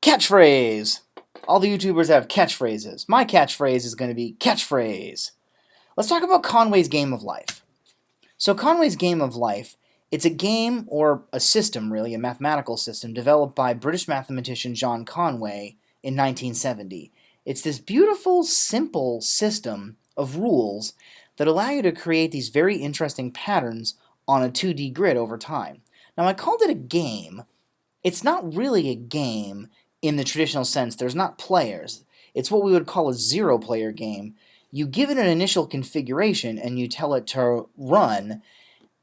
Catchphrase! All the YouTubers have catchphrases. My catchphrase is going to be catchphrase. Let's talk about Conway's Game of Life. So Conway's Game of Life, it's a game, or a system really, a mathematical system, developed by British mathematician John Conway in 1970. It's this beautiful, simple system of rules that allow you to create these very interesting patterns on a 2D grid over time. Now, I called it a game. It's not really a game in the traditional sense. There's not players. It's what we would call a zero-player game. You give it an initial configuration and you tell it to run,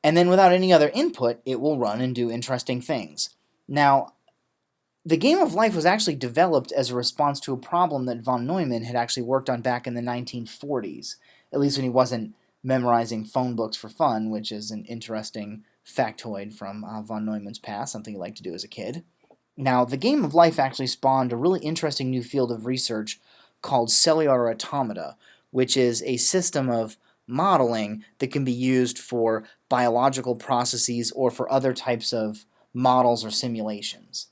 and then without any other input, it will run and do interesting things. Now, the Game of Life was actually developed as a response to a problem that von Neumann had actually worked on back in the 1940s, at least when he wasn't memorizing phone books for fun, which is an interesting factoid from von Neumann's past, something he liked to do as a kid. Now, the Game of Life actually spawned a really interesting new field of research called cellular automata, which is a system of modeling that can be used for biological processes or for other types of models or simulations.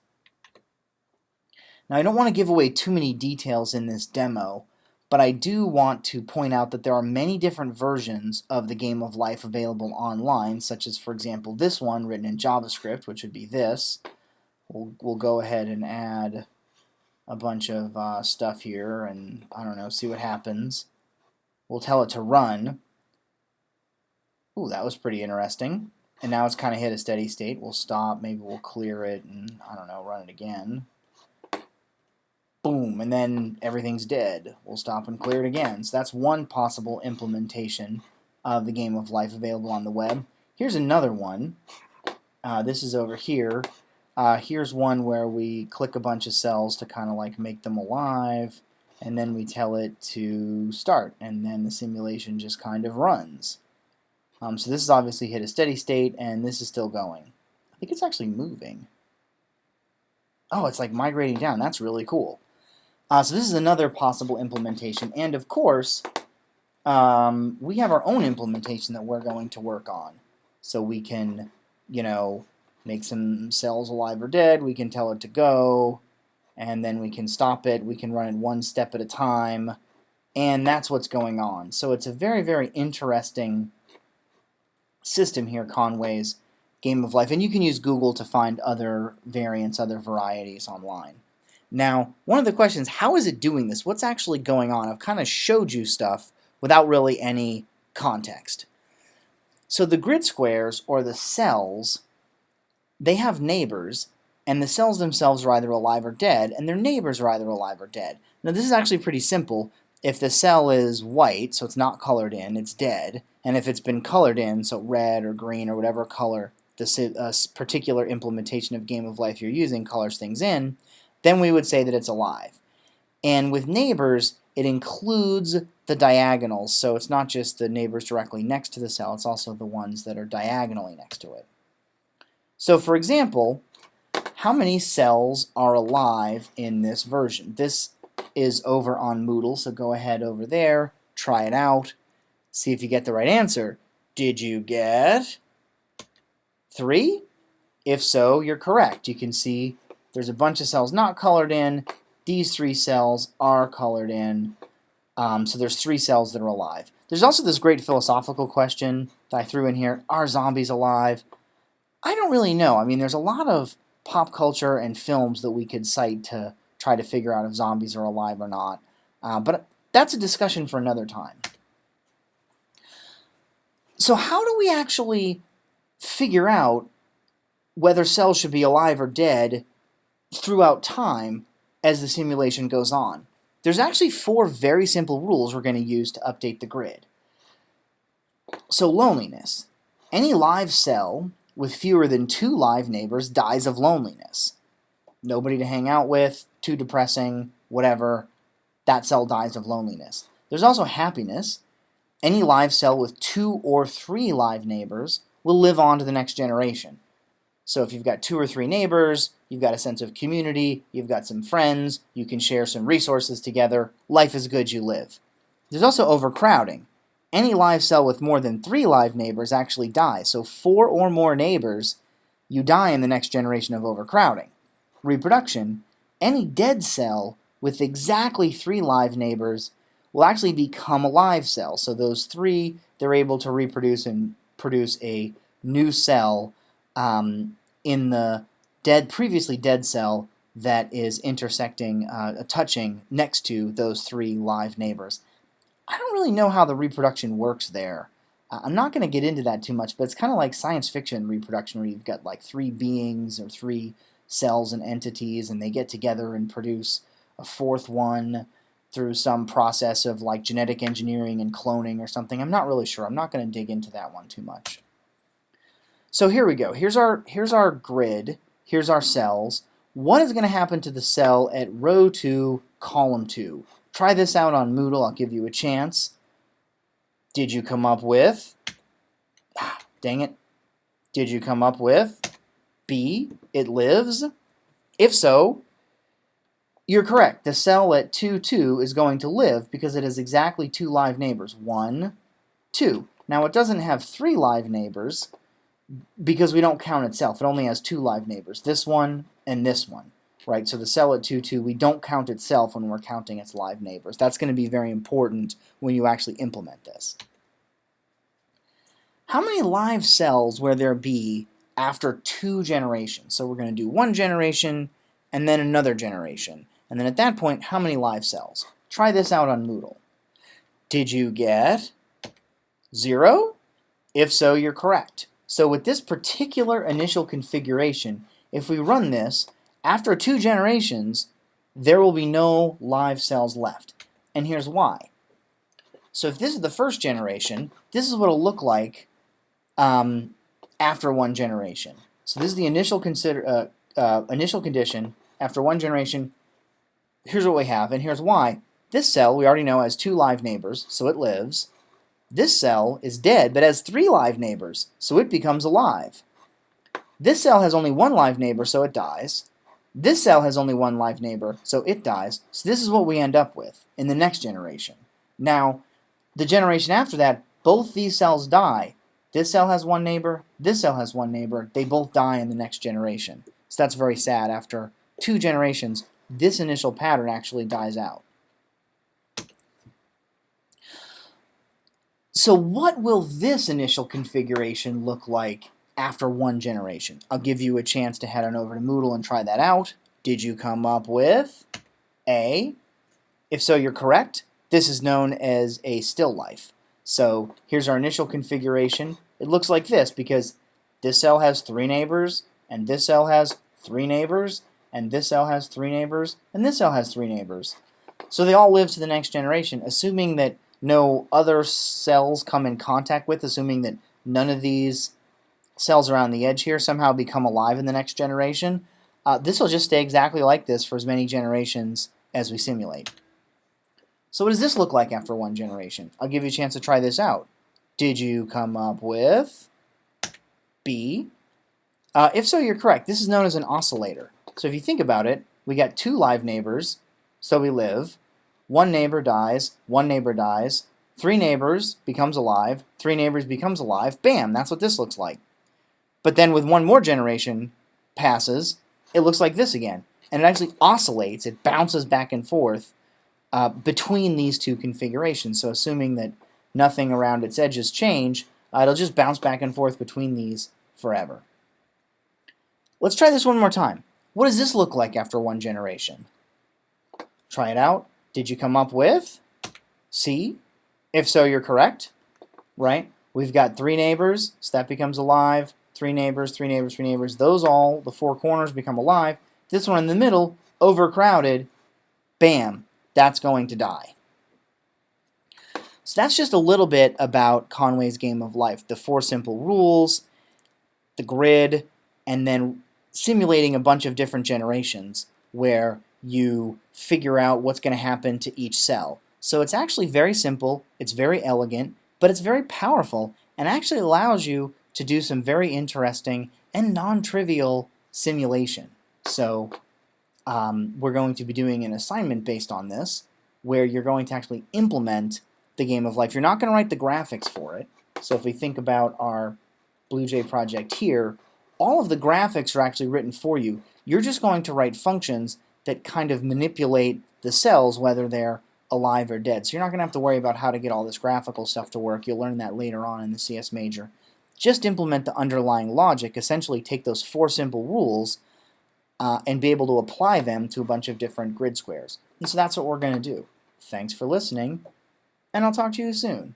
Now, I don't want to give away too many details in this demo, but I do want to point out that there are many different versions of the Game of Life available online, such as, for example, this one written in JavaScript, which would be this. We'll go ahead and add a bunch of stuff here and, I don't know, see what happens. We'll tell it to run. Ooh, that was pretty interesting. And now it's kind of hit a steady state. We'll stop, maybe we'll clear it, and, I don't know, run it again. Boom, and then everything's dead. We'll stop and clear it again. So that's one possible implementation of the Game of Life available on the web. Here's another one. This is over here. Here's one where we click a bunch of cells to kind of like make them alive, and then we tell it to start, and then the simulation just kind of runs. So this is obviously hit a steady state, and this is still going. I think it's actually moving. Oh, it's like migrating down. That's really cool. So this is another possible implementation, and of course, we have our own implementation that we're going to work on. So we can, you know, make some cells alive or dead, we can tell it to go, and then we can stop it, we can run it one step at a time, and that's what's going on. So it's a very, very interesting system here, Conway's Game of Life, and you can use Google to find other variants, other varieties online. Now, one of the questions, how is it doing this? What's actually going on? I've kind of showed you stuff without really any context. So the grid squares, or the cells, they have neighbors, and the cells themselves are either alive or dead, and their neighbors are either alive or dead. Now this is actually pretty simple. If the cell is white, so it's not colored in, it's dead, and if it's been colored in, so red or green or whatever color this particular implementation of Game of Life you're using colors things in, then we would say that it's alive. And with neighbors, it includes the diagonals, so it's not just the neighbors directly next to the cell, it's also the ones that are diagonally next to it. So for example, how many cells are alive in this version? This is over on Moodle, so go ahead over there, try it out, see if you get the right answer. Did you get 3? If so, you're correct. You can see there's a bunch of cells not colored in. These 3 cells are colored in. So there's 3 cells that are alive. There's also this great philosophical question that I threw in here. Are zombies alive? I don't really know. I mean, there's a lot of pop culture and films that we could cite to try to figure out if zombies are alive or not. But that's a discussion for another time. So how do we actually figure out whether cells should be alive or dead throughout time as the simulation goes on? There's actually 4 very simple rules we're going to use to update the grid. So loneliness. Any live cell with fewer than 2 live neighbors dies of loneliness. Nobody to hang out with, too depressing, whatever, that cell dies of loneliness. There's also happiness. Any live cell with 2 or 3 live neighbors will live on to the next generation. So if you've got 2 or 3 neighbors, you've got a sense of community, you've got some friends, you can share some resources together, life is good, you live. There's also overcrowding. Any live cell with more than 3 live neighbors actually dies. So 4 or more neighbors, you die in the next generation of overcrowding. Reproduction. any dead cell with exactly 3 live neighbors will actually become a live cell. So those 3, they're able to reproduce and produce a new cell in the previously dead cell that is intersecting, touching next to those 3 live neighbors. I don't really know how the reproduction works there. I'm not going to get into that too much, but it's kind of like science fiction reproduction where you've got like 3 beings or 3 cells and entities, and they get together and produce a 4th one through some process of like genetic engineering and cloning or something. I'm not really sure. I'm not going to dig into that one too much. So here we go. Here's our grid. Here's our cells. What is going to happen to the cell at row 2, column 2? Try this out on Moodle. I'll give you a chance. Did you come up with, dang it, did you come up with B, it lives? If so, you're correct. The cell at 2, 2 is going to live because it has exactly 2 live neighbors. 1, 2. Now it doesn't have 3 live neighbors because we don't count itself. It only has 2 live neighbors, this one and this one. Right, so the cell at 2, 2, we don't count itself when we're counting its live neighbors. That's going to be very important when you actually implement this. How many live cells will there be after 2 generations? So we're going to do 1 generation and then another generation. And then at that point, how many live cells? Try this out on Moodle. Did you get 0? If so, you're correct. So with this particular initial configuration, if we run this, after 2 generations, there will be no live cells left. And here's why. So if this is the first generation, this is what it'll look like after 1 generation. So this is the initial condition. After 1 generation, here's what we have, and here's why. This cell, we already know, has 2 live neighbors, so it lives. This cell is dead, but has 3 live neighbors, so it becomes alive. This cell has only 1 live neighbor, so it dies. This cell has only 1 live neighbor, so it dies. So this is what we end up with in the next generation. Now, the generation after that, both these cells die. This cell has 1 neighbor, this cell has 1 neighbor. They both die in the next generation. So that's very sad. After 2 generations, this initial pattern actually dies out. So what will this initial configuration look like after 1 generation? I'll give you a chance to head on over to Moodle and try that out. Did you come up with A? If so, you're correct. This is known as a still life. So here's our initial configuration. It looks like this because this cell has 3 neighbors, and this cell has 3 neighbors, and this cell has 3 neighbors, and this cell has 3 neighbors. So they all live to the next generation, assuming that no other cells come in contact with, assuming that none of these cells around the edge here somehow become alive in the next generation. This will just stay exactly like this for as many generations as we simulate. So what does this look like after 1 generation? I'll give you a chance to try this out. Did you come up with B? If so, you're correct. This is known as an oscillator. So if you think about it, we got 2 live neighbors, so we live. 1 neighbor dies, 1 neighbor dies, 3 neighbors becomes alive, 3 neighbors becomes alive, bam, that's what this looks like. But then with 1 more generation passes, it looks like this again. And it actually oscillates, it bounces back and forth between these 2 configurations. So assuming that nothing around its edges change, it'll just bounce back and forth between these forever. Let's try this one more time. What does this look like after 1 generation? Try it out. Did you come up with C? If so, you're correct, right? We've got 3 neighbors, so that becomes alive. 3 neighbors, 3 neighbors, 3 neighbors. Those all, the 4 corners become alive. This one in the middle, overcrowded, bam, that's going to die. So that's just a little bit about Conway's Game of Life. The 4 simple rules, the grid, and then simulating a bunch of different generations where you figure out what's going to happen to each cell. So it's actually very simple, it's very elegant, but it's very powerful and actually allows you to do some very interesting and non-trivial simulation. So we're going to be doing an assignment based on this where you're going to actually implement the Game of Life. You're not going to write the graphics for it. So if we think about our Blue Jay project here, all of the graphics are actually written for you. You're just going to write functions that kind of manipulate the cells, whether they're alive or dead. So you're not going to have to worry about how to get all this graphical stuff to work. You'll learn that later on in the CS major. Just implement the underlying logic, essentially take those 4 simple rules and be able to apply them to a bunch of different grid squares. And so that's what we're going to do. Thanks for listening, and I'll talk to you soon.